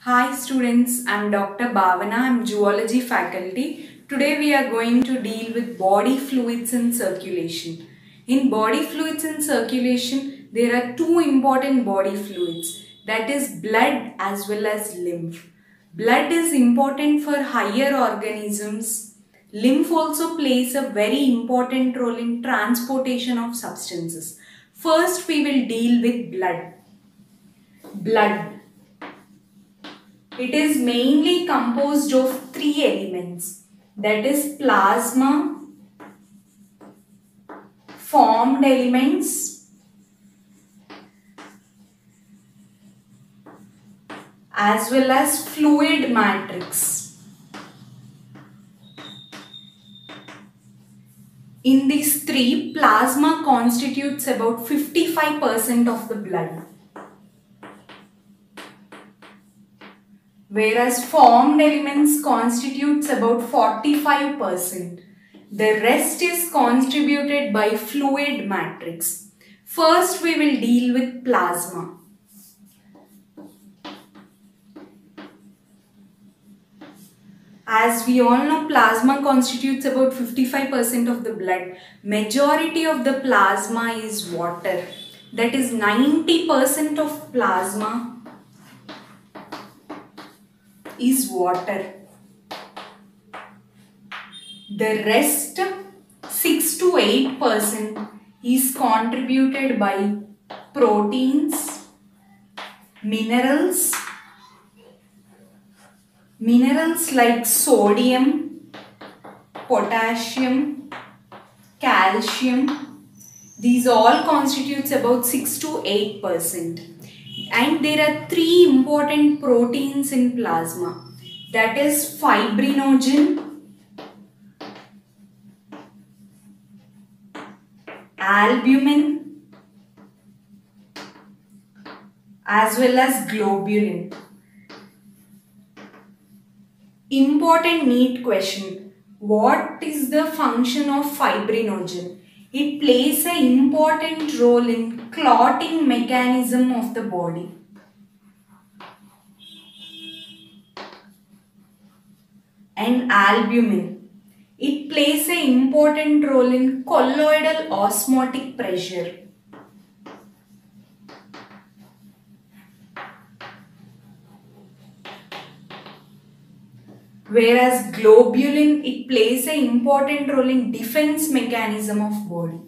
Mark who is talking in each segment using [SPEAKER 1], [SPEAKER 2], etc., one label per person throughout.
[SPEAKER 1] Hi students, I'm Dr. Bhavana, I'm Zoology faculty. Today we are going to deal with body fluids and circulation. In body fluids and circulation, there are two important body fluids, that is blood as well as lymph. Blood is important for higher organisms. Lymph also plays a very important role in transportation of substances. First we will deal with blood. Blood. It is mainly composed of three elements, that is plasma, formed elements, as well as fluid matrix. In these three, plasma constitutes about 55% of the blood, whereas formed elements constitutes about 45%. The rest is contributed by fluid matrix. First we will deal with plasma. As we all know, plasma constitutes about 55% of the blood. Majority of the plasma is water. That is 90% of plasma is water. The rest 6 to 8% is contributed by proteins, minerals like sodium, potassium, calcium. These all constitutes about 6 to 8%. And there are three important proteins in plasma, that is fibrinogen, albumin, as well as globulin. Important NEET question. What is the function of fibrinogen? It plays an important role in clotting mechanism of the body. And albumin. It plays an important role in colloidal osmotic pressure. Whereas globulin, it plays an important role in defense mechanism of body.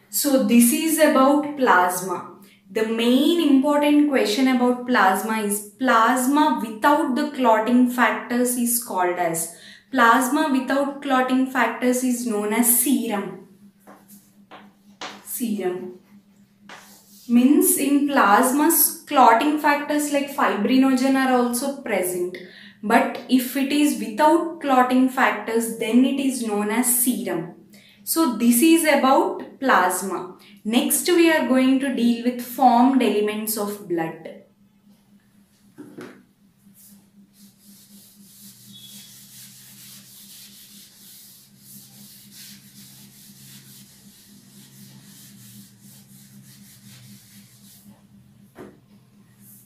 [SPEAKER 1] So this is about plasma. The main important question about plasma is plasma without the clotting factors is called as. Plasma without clotting factors is known as serum. Serum. Means in plasma, clotting factors like fibrinogen are also present. But if it is without clotting factors, then it is known as serum. So this is about plasma. Next we are going to deal with formed elements of blood.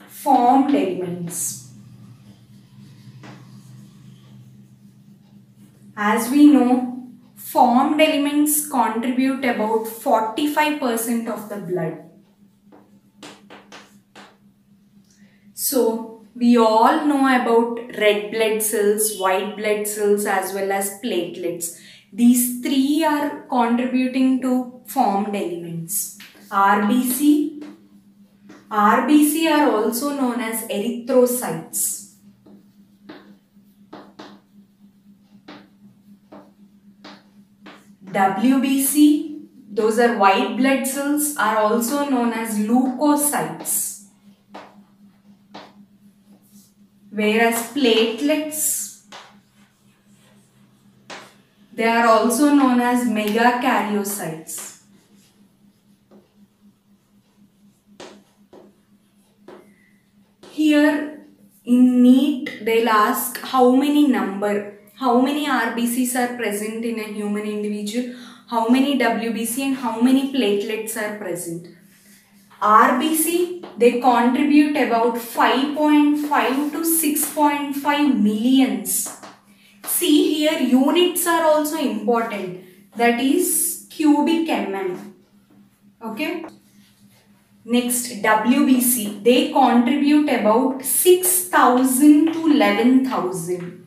[SPEAKER 1] Formed elements. As we know, formed elements contribute about 45% of the blood. So, we all know about red blood cells, white blood cells as well as platelets. These three are contributing to formed elements. RBC are also known as erythrocytes. WBC, those are white blood cells, are also known as leukocytes. Whereas platelets, they are also known as megakaryocytes. Here in NEET, they'll ask how many RBCs are present in a human individual. how many WBC and how many platelets are present. RBC, they contribute about 5.5 to 6.5 millions. See here, units are also important. That is cubic mm. Okay. Next, WBC, they contribute about 6,000 to 11,000.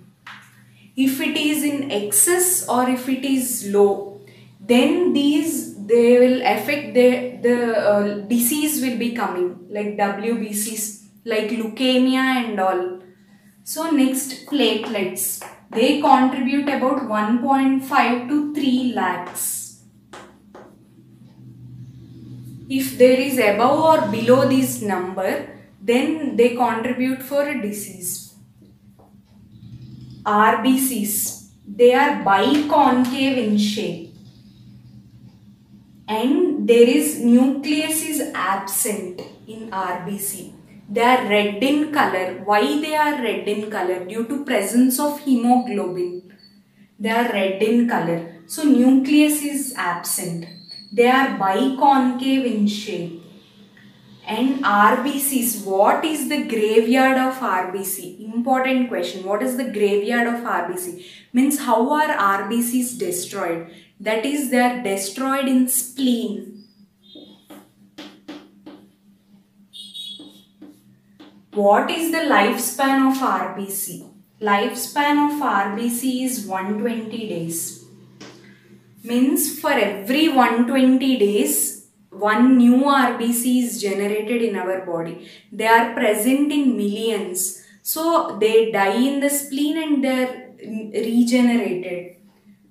[SPEAKER 1] If it is in excess or if it is low, then they will affect the disease will be coming, like WBCs, like leukemia and all. So next, platelets, they contribute about 1.5 to 3 lakhs. If there is above or below this number, then they contribute for a disease. RBCs, they are biconcave in shape and there is nucleus is absent in RBC. They are red in color. Why they are red in color? Due to presence of hemoglobin. They are red in color. So nucleus is absent. They are biconcave in shape. And RBCs, what is the graveyard of RBC? Important question. What is the graveyard of RBC? Means how are RBCs destroyed? That is, they are destroyed in spleen. What is the lifespan of RBC? Lifespan of RBC is 120 days. Means for every 120 days, one new RBC is generated in our body. They are present in millions. So they die in the spleen and they are regenerated.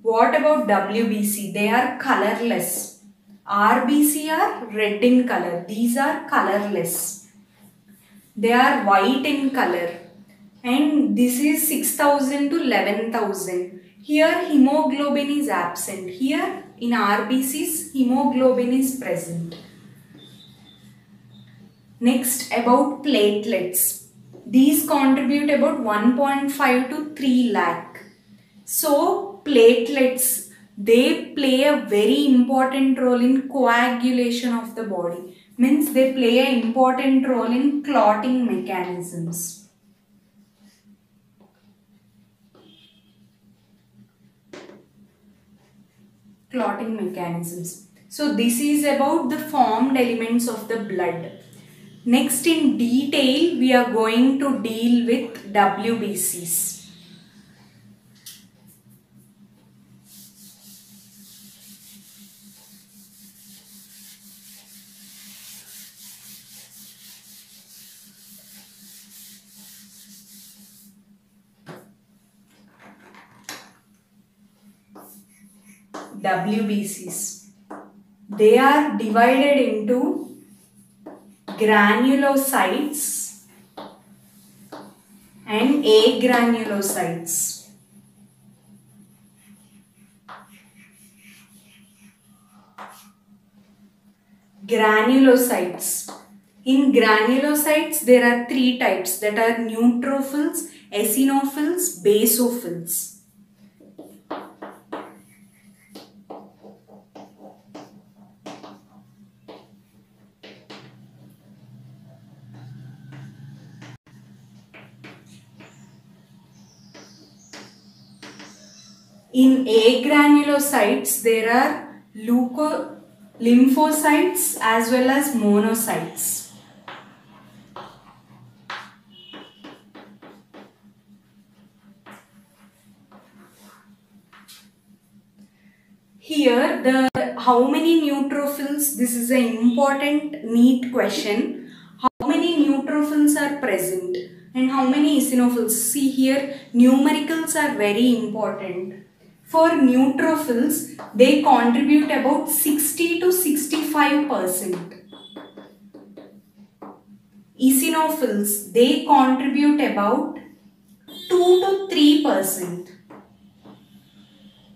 [SPEAKER 1] What about WBC? They are colorless. RBC are red in color. These are colorless. They are white in color. And this is 6,000 to 11,000. Here hemoglobin is absent. Here in RBCs hemoglobin is present. Next, about platelets. These contribute about 1.5 to 3 lakh. So platelets, they play a very important role in coagulation of the body. Means they play an important role in clotting mechanisms. Clotting mechanisms. So this is about the formed elements of the blood. Next, in detail, we are going to deal with WBCs. WBCs. They are divided into granulocytes and agranulocytes. Granulocytes. In granulocytes, there are three types, that are neutrophils, eosinophils, basophils. In agranulocytes, there are lymphocytes as well as monocytes. Here, how many neutrophils? This is an important neat question. How many neutrophils are present and how many eosinophils? See here, numericals are very important. For neutrophils, they contribute about 60 to 65%. Eosinophils, they contribute about 2 to 3%.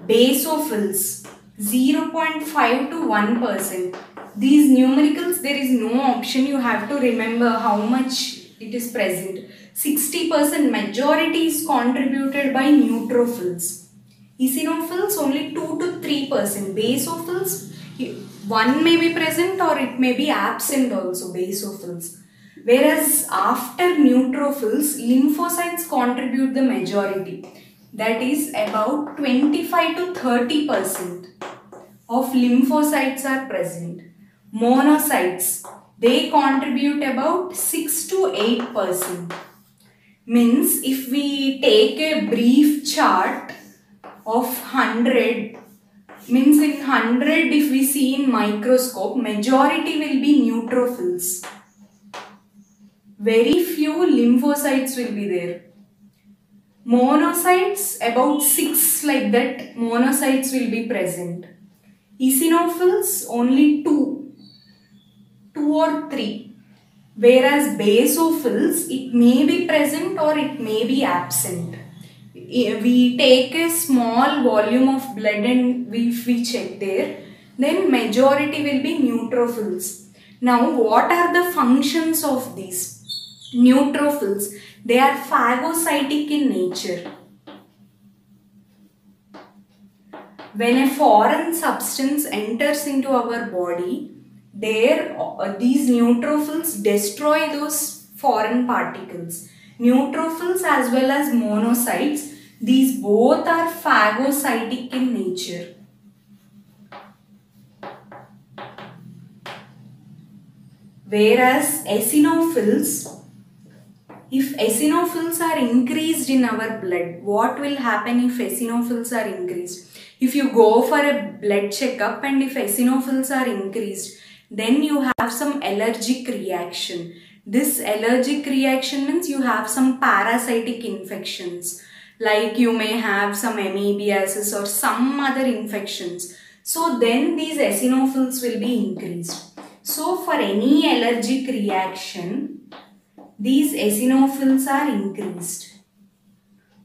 [SPEAKER 1] Basophils, 0.5 to 1%. These numericals, there is no option. You have to remember how much it is present. 60% majority is contributed by neutrophils. Eosinophils only 2 to 3%. Basophils, one may be present or it may be absent also, basophils. Whereas after neutrophils, lymphocytes contribute the majority. That is about 25 to 30% of lymphocytes are present. Monocytes, they contribute about 6 to 8%. Means if we take a brief chart of 100, means in 100 if we see in microscope, majority will be neutrophils. Very few lymphocytes will be there. Monocytes, about 6 like that, monocytes will be present. Eosinophils, only 2 or 3. Whereas basophils, it may be present or it may be absent. We take a small volume of blood and if we check there, then majority will be neutrophils. Now, what are the functions of these? Neutrophils, they are phagocytic in nature. When a foreign substance enters into our body, these neutrophils destroy those foreign particles. Neutrophils as well as monocytes, these both are phagocytic in nature. Whereas eosinophils, if eosinophils are increased in our blood, what will happen if eosinophils are increased? If you go for a blood checkup and if eosinophils are increased, then you have some allergic reaction. This allergic reaction means you have some parasitic infections, like you may have some amoebiasis or some other infections. So then these eosinophils will be increased. So for any allergic reaction, these eosinophils are increased.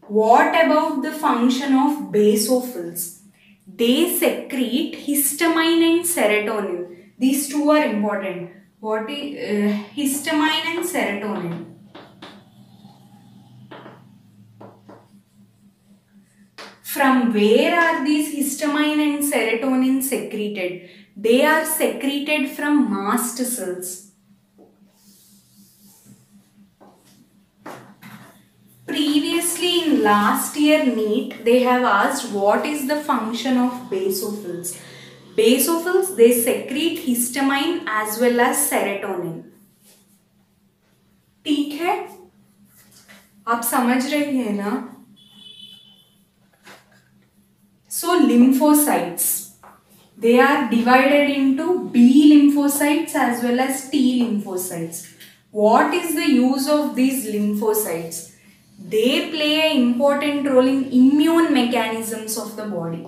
[SPEAKER 1] What about the function of basophils? They secrete histamine and serotonin. These two are important. What is histamine and serotonin? From where are these histamine and serotonin secreted? They are secreted from mast cells. Previously in last year NEET, they have asked what is the function of basophils. Basophils, they secrete histamine as well as serotonin. ठीक है? आप समझ रहे हैं ना? So lymphocytes, they are divided into B lymphocytes as well as T lymphocytes. What is the use of these lymphocytes? They play an important role in immune mechanisms of the body.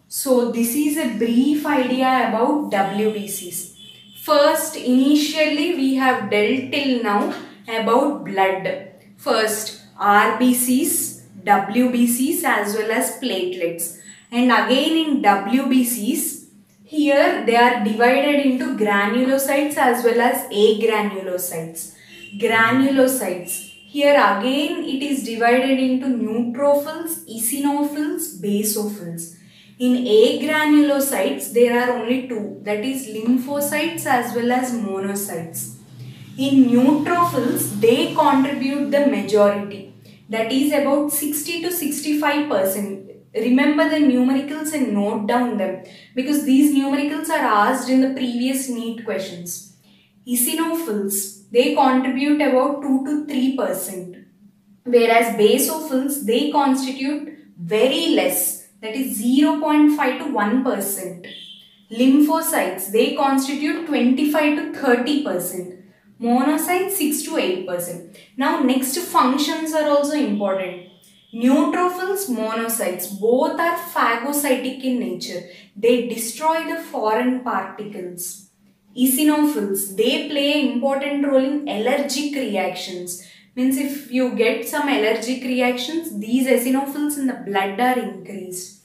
[SPEAKER 1] So this is a brief idea about WBCs. First, initially we have dealt till now about blood. First, RBCs, WBCs as well as platelets. And again in WBCs, here they are divided into granulocytes as well as agranulocytes. Granulocytes, here again it is divided into neutrophils, eosinophils, basophils. In agranulocytes, there are only two, that is lymphocytes as well as monocytes. In neutrophils, they contribute the majority, that is about 60 to 65%. Remember the numericals and note down them because these numericals are asked in the previous NEET questions. Eosinophils, they contribute about 2 to 3%. Whereas basophils, they constitute very less, that is 0.5 to 1%. Lymphocytes, they constitute 25 to 30%. Monocytes 6 to 8%. Now next functions are also important. Neutrophils, monocytes, both are phagocytic in nature. They destroy the foreign particles. Eosinophils, they play an important role in allergic reactions. Means if you get some allergic reactions, these eosinophils in the blood are increased.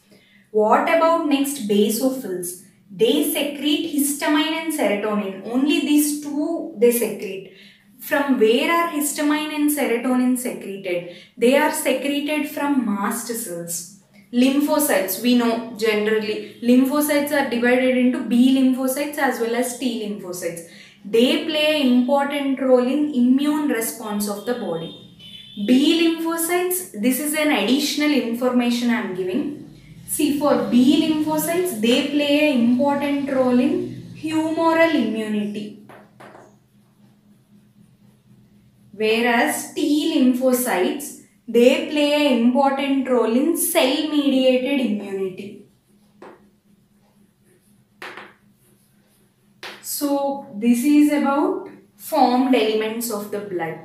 [SPEAKER 1] What about next basophils? They secrete histamine and serotonin. Only these two they secrete. From where are histamine and serotonin secreted? They are secreted from mast cells. Lymphocytes, we know generally lymphocytes are divided into B lymphocytes as well as T lymphocytes. They play an important role in immune response of the body. B lymphocytes, this is an additional information I am giving. See, for B lymphocytes, they play an important role in humoral immunity. Whereas T lymphocytes, they play an important role in cell-mediated immunity. So, this is about formed elements of the blood.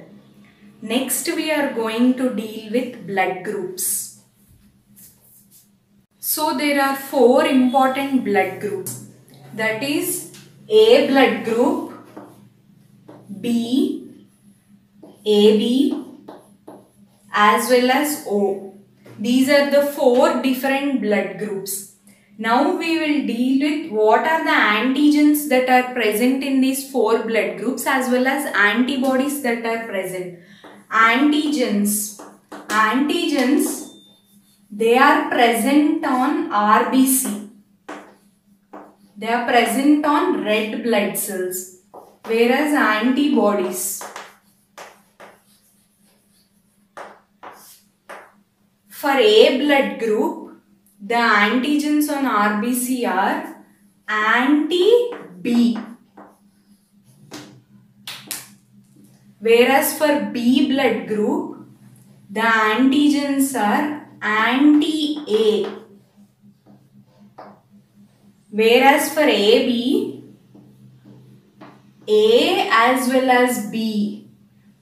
[SPEAKER 1] Next, we are going to deal with blood groups. So, there are 4 important blood groups. That is A blood group, B, AB, as well as O. These are the 4 different blood groups. Now we will deal with what are the antigens that are present in these 4 blood groups as well as antibodies that are present. Antigens, they are present on RBC. They are present on red blood cells. Whereas antibodies, for A blood group, the antigens on RBC are anti-B. Whereas for B blood group, the antigens are anti-A. Whereas for AB, A as well as B,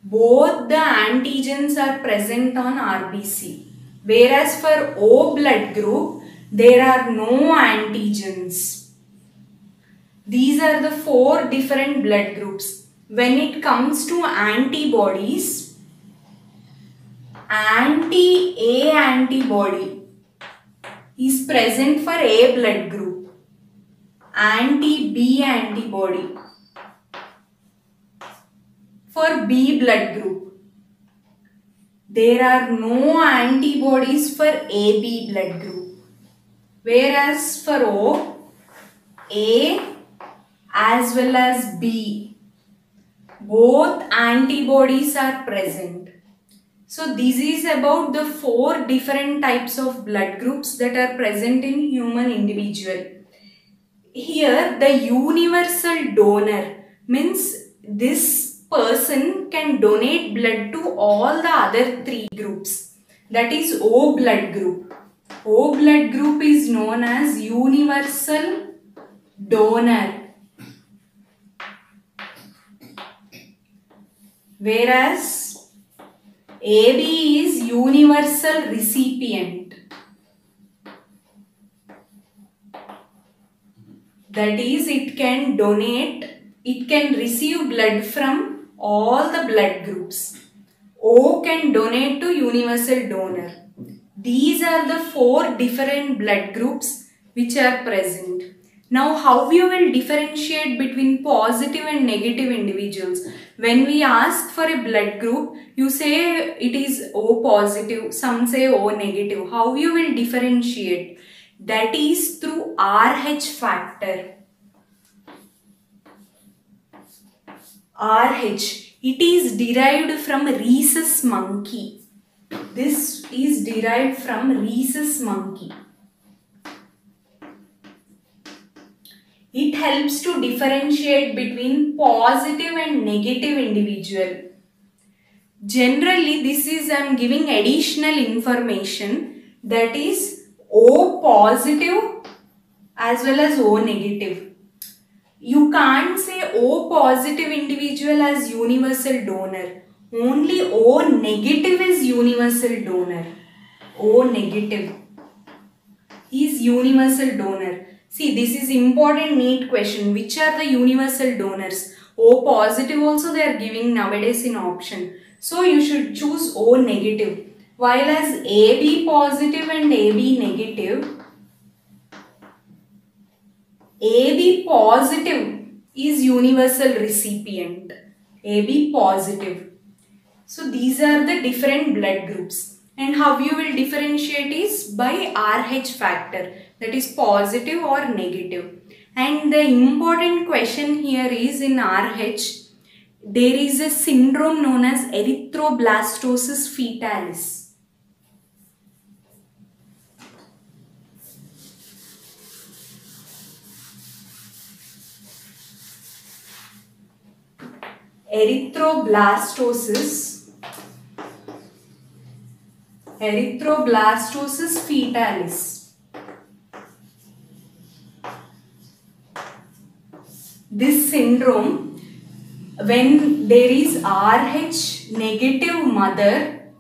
[SPEAKER 1] both the antigens are present on RBC. Whereas for O blood group, there are no antigens. These are the 4 different blood groups. When it comes to antibodies, anti-A antibody is present for A blood group. Anti-B antibody for B blood group. There are no antibodies for AB blood group. Whereas for O, A as well as B, both antibodies are present. So this is about the 4 different types of blood groups that are present in human individual. Here the universal donor means this person can donate blood to all the other 3 groups. That is O blood group. O blood group is known as universal donor. Whereas AB is universal recipient. That is, it can donate, it can receive blood from all the blood groups. O can donate to universal donor. These are the 4 different blood groups which are present. Now, how you will differentiate between positive and negative individuals? When we ask for a blood group, you say it is O positive, some say O negative. How you will differentiate? That is through RH factor. RH, it is derived from rhesus monkey. This is derived from rhesus monkey. It helps to differentiate between positive and negative individual. Generally, this is I am giving additional information, that is O positive as well as O negative. You can't say O positive individual as universal donor. Only O negative is universal donor. O negative is universal donor. See, this is important NEET question. Which are the universal donors? O positive also they are giving nowadays in option. So you should choose O negative. While as AB positive and AB negative, AB positive is universal recipient. AB positive. So these are the different blood groups. And how you will differentiate is by RH factor, that is positive or negative. And the important question here is in RH, there is a syndrome known as erythroblastosis fetalis. Erythroblastosis fetalis. This syndrome, when there is RH negative mother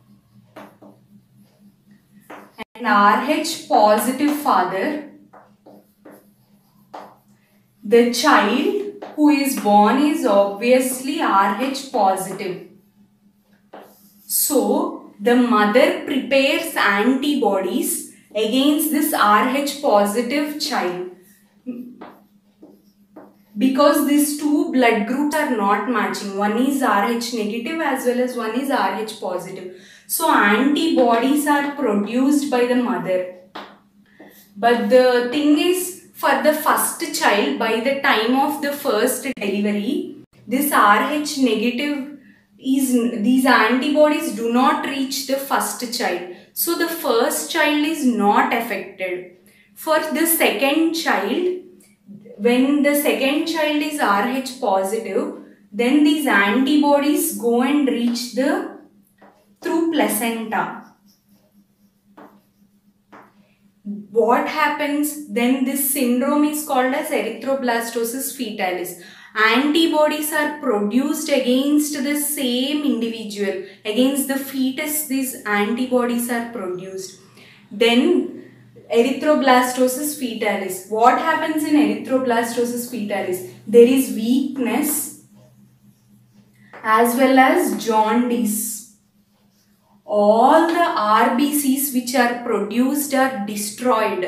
[SPEAKER 1] and RH positive father, the child who is born is obviously RH positive. So, the mother prepares antibodies against this RH positive child. Because these two blood groups are not matching. One is RH negative as well as one is RH positive. So, antibodies are produced by the mother. But the thing is, for the first child, by the time of the first delivery, this RH negative these antibodies do not reach the first child. So the first child is not affected. For the second child, when the second child is RH positive, then these antibodies go and reach through placenta. What happens then? This syndrome is called as erythroblastosis fetalis. Antibodies are produced against the same individual, against the fetus. These antibodies are produced. Then erythroblastosis fetalis. What happens in erythroblastosis fetalis? There is weakness as well as jaundice. All the RBCs which are produced are destroyed,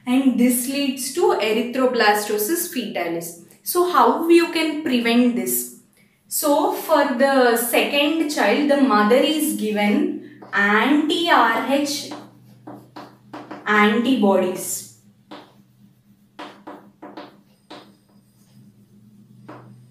[SPEAKER 1] and this leads to erythroblastosis fetalis. So how you can prevent this? So for the second child, the mother is given anti-RH antibodies.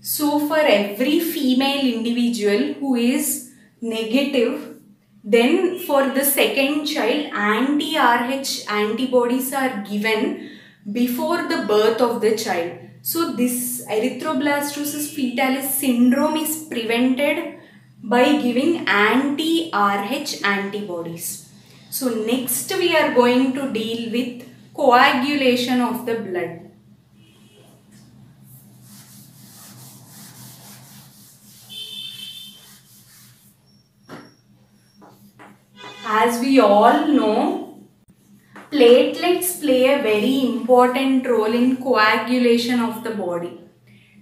[SPEAKER 1] So for every female individual who is negative, then for the second child, anti-RH antibodies are given before the birth of the child. So this erythroblastosis fetalis syndrome is prevented by giving anti-RH antibodies. So next we are going to deal with coagulation of the blood. As we all know, platelets play a very important role in coagulation of the body.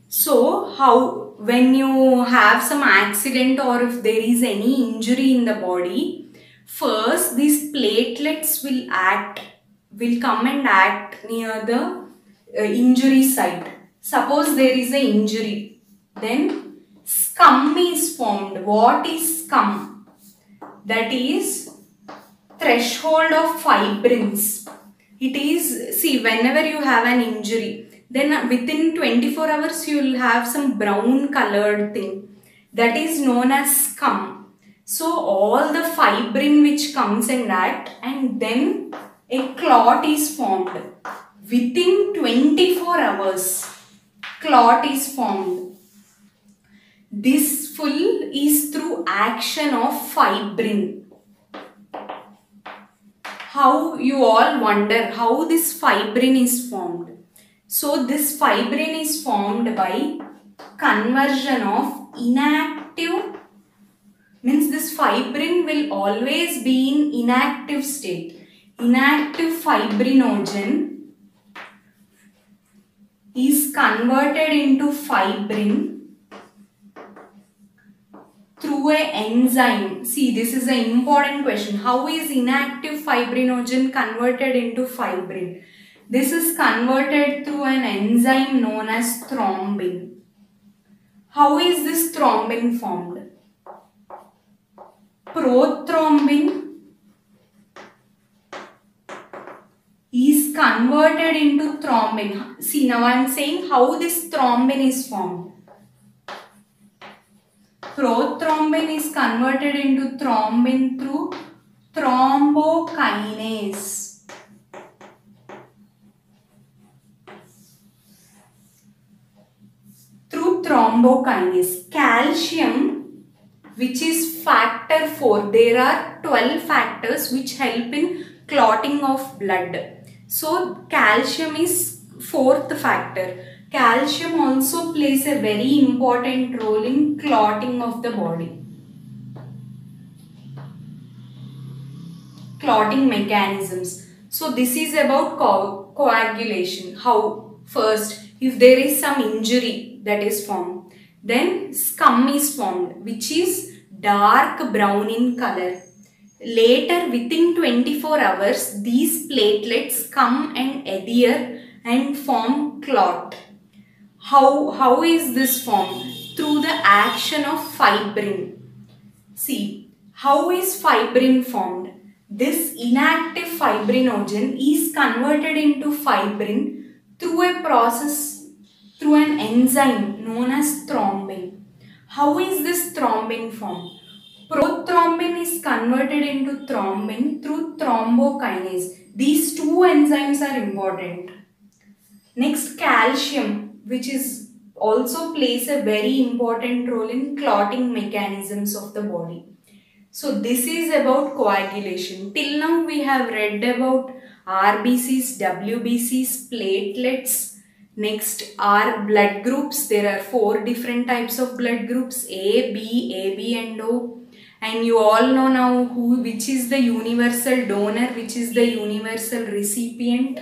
[SPEAKER 1] So, when you have some accident or if there is any injury in the body, first these platelets will come and act near the injury site. Suppose there is an injury, then scum is formed. What is scum? That is threshold of fibrins. It is, see, whenever you have an injury, then within 24 hours you will have some brown colored thing. That is known as scum. So all the fibrin which comes and act, and then a clot is formed. Within 24 hours, clot is formed. This full is through action of fibrin. How you all wonder how this fibrin is formed. So this fibrin is formed by conversion of inactive, means this fibrin will always be in inactive state. Inactive fibrinogen is converted into fibrin through an enzyme. See, this is an important question. How is inactive fibrinogen converted into fibrin? This is converted through an enzyme known as thrombin. How is this thrombin formed? Prothrombin is converted into thrombin. See, now I am saying how this thrombin is formed. Prothrombin is converted into thrombin through thrombokinase. Through thrombokinase. Calcium, which is factor 4. There are 12 factors which help in clotting of blood. So calcium is fourth factor. Calcium also plays a very important role in clotting of the body. Clotting mechanisms. So this is about coagulation. How? First, if there is some injury that is formed, then scum is formed, which is dark brown in color. Later, within 24 hours, these platelets come and adhere and form clot. How is this formed? Through the action of fibrin. See, how is fibrin formed? This inactive fibrinogen is converted into fibrin through a process, through an enzyme known as thrombin. How is this thrombin formed? Prothrombin is converted into thrombin through thrombokinase. These two enzymes are important. Next, calcium, which is also plays a very important role in clotting mechanisms of the body. So this is about coagulation. Till now we have read about RBCs, WBCs, platelets. Next are blood groups. There are 4 different types of blood groups: A, B, AB and O. And you all know now which is the universal donor, which is the universal recipient.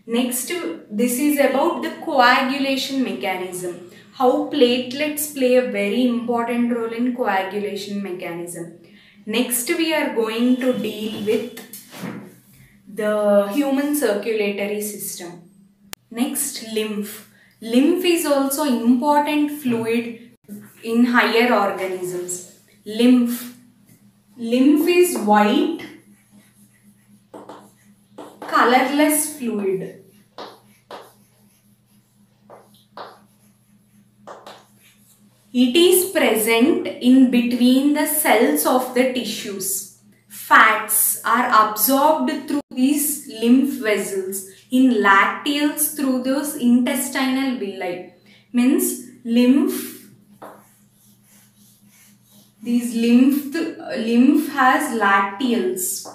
[SPEAKER 1] Next, this is about the coagulation mechanism. How platelets play a very important role in coagulation mechanism. Next, we are going to deal with the human circulatory system. Next, lymph. Lymph is also important fluid in higher organisms. Lymph. Lymph is white, colorless fluid. It is present in between the cells of the tissues. Fats are absorbed through these lymph vessels. In lacteals through those intestinal villi. Means lymph has lacteals.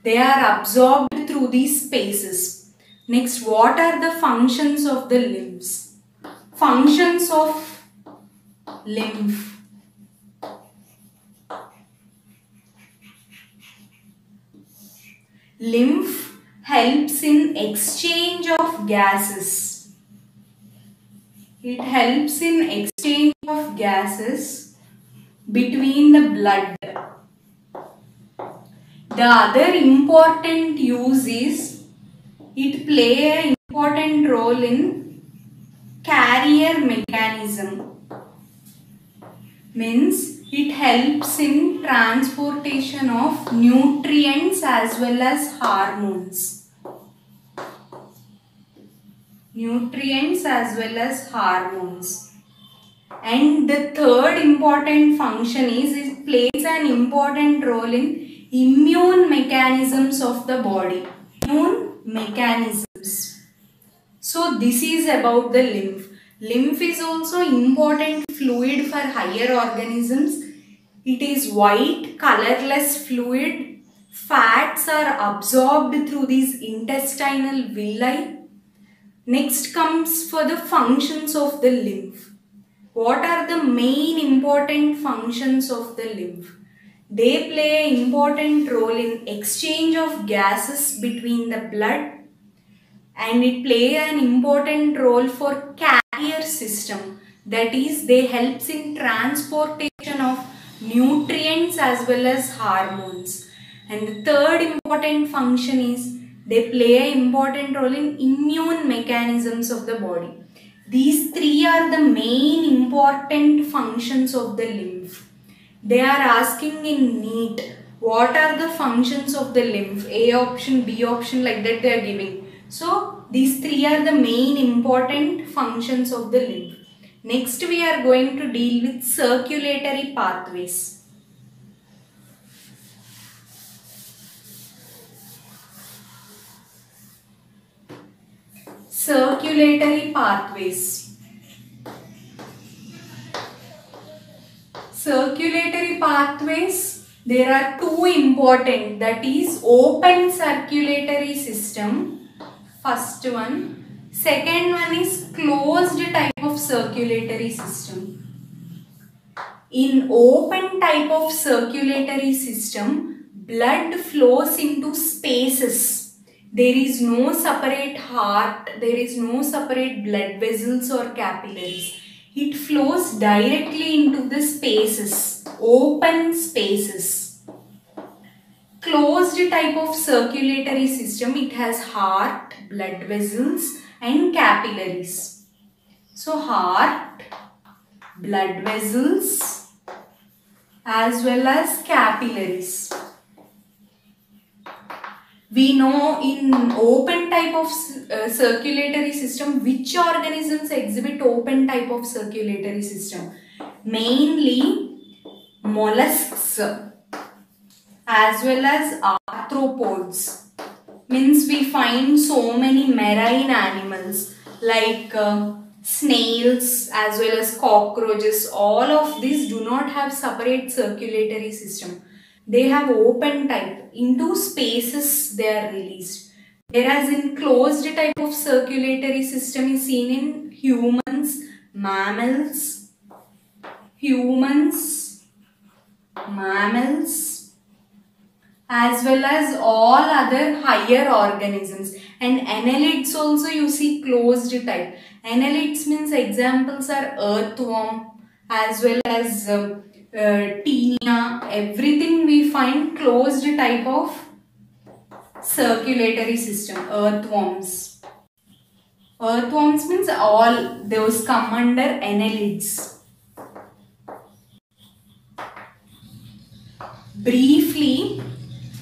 [SPEAKER 1] They are absorbed through these spaces. Next, what are the functions of the lymphs? Functions of lymph. Lymph helps in exchange of gases. It helps in exchange of gases between the blood. The other important use is it plays an important role in carrier mechanism. Means it helps in transportation of nutrients as well as hormones. Nutrients as well as hormones. And the third important function is it plays an important role in immune mechanisms of the body. Immune mechanisms. So this is about the lymph. Lymph is also important fluid for higher organisms. It is white, colorless fluid. Fats are absorbed through these intestinal villi. Next comes for the functions of the lymph. What are the main important functions of the lymph? They play an important role in exchange of gases between the blood, and it play an important role for carrier system. That is, they helps in transportation of nutrients as well as hormones. And the third important function is they play an important role in immune mechanisms of the body. These three are the main important functions of the lymph. They are asking in NEET, what are the functions of the lymph? A option, B option, like that they are giving. So these three are the main important functions of the lymph. Next we are going to deal with circulatory pathways. Circulatory pathways. Circulatory pathways, there are two important, that is open circulatory system, first one. Second one is closed type of circulatory system. In open type of circulatory system, blood flows into spaces. There is no separate heart, there is no separate blood vessels or capillaries. It flows directly into the spaces, open spaces. Closed type of circulatory system, it has heart, blood vessels and capillaries. So heart, blood vessels as well as capillaries. We know in open type of circulatory system, which organisms exhibit open type of circulatory system? Mainly mollusks as well as arthropods. Means we find so many marine animals like snails as well as cockroaches. All of these do not have separate circulatory system. They have open type. Into spaces they are released. Whereas in closed type of circulatory system is seen in humans, mammals, as well as all other higher organisms. And annelids also you see closed type. Annelids means examples are earthworm as well as taenia. Everything we find closed type of circulatory system. Earthworms. Earthworms means all those come under annelids. Briefly,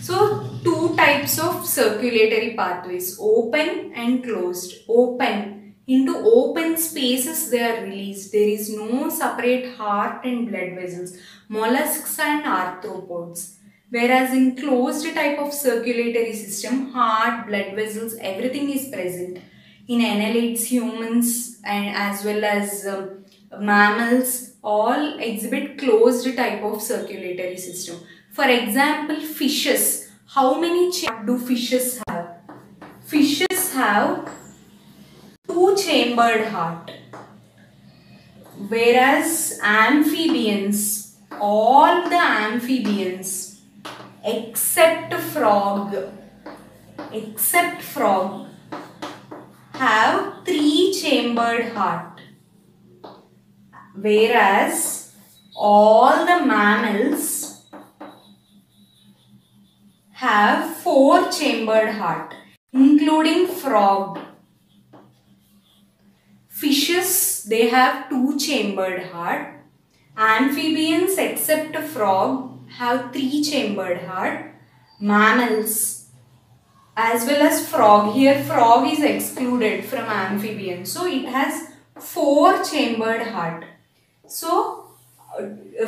[SPEAKER 1] so two types of circulatory pathways, open and closed. Open, into open spaces they are released. There is no separate heart and blood vessels. Mollusks and arthropods. Whereas in closed type of circulatory system, heart, blood vessels, everything is present. In annelids, humans and as well as mammals all exhibit closed type of circulatory system. For example, fishes. How many chambers do fishes have? Fishes have two-chambered heart. Whereas amphibians, all the amphibians except frog have three-chambered heart. Whereas all the mammals have four-chambered heart, including frog. Fishes, they have two-chambered heart. Amphibians except frog have three-chambered heart. Mammals as well as frog, here frog is excluded from amphibian, so it has four-chambered heart. So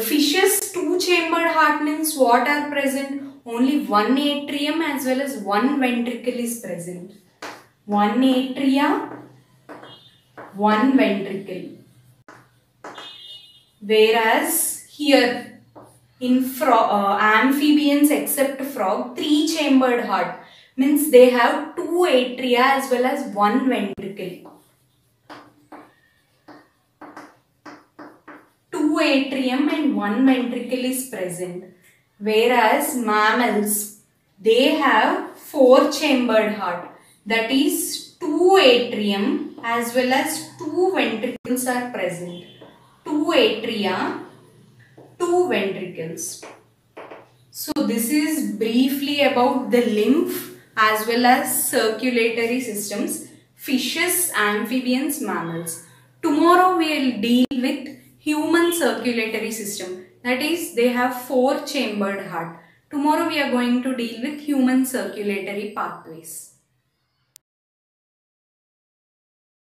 [SPEAKER 1] fishes two-chambered heart means what are present? Only one atrium as well as one ventricle is present. One atria, one ventricle. Whereas here in amphibians except frog, three-chambered heart means they have two atria as well as one ventricle. Two atrium and one ventricle is present. Whereas mammals, they have four-chambered heart, that is two atrium as well as two ventricles are present. Two atria, two ventricles. So this is briefly about the lymph as well as circulatory systems, fishes, amphibians, mammals. Tomorrow we will deal with human circulatory system. That is, they have 4 chambered heart. Tomorrow we are going to deal with human circulatory pathways.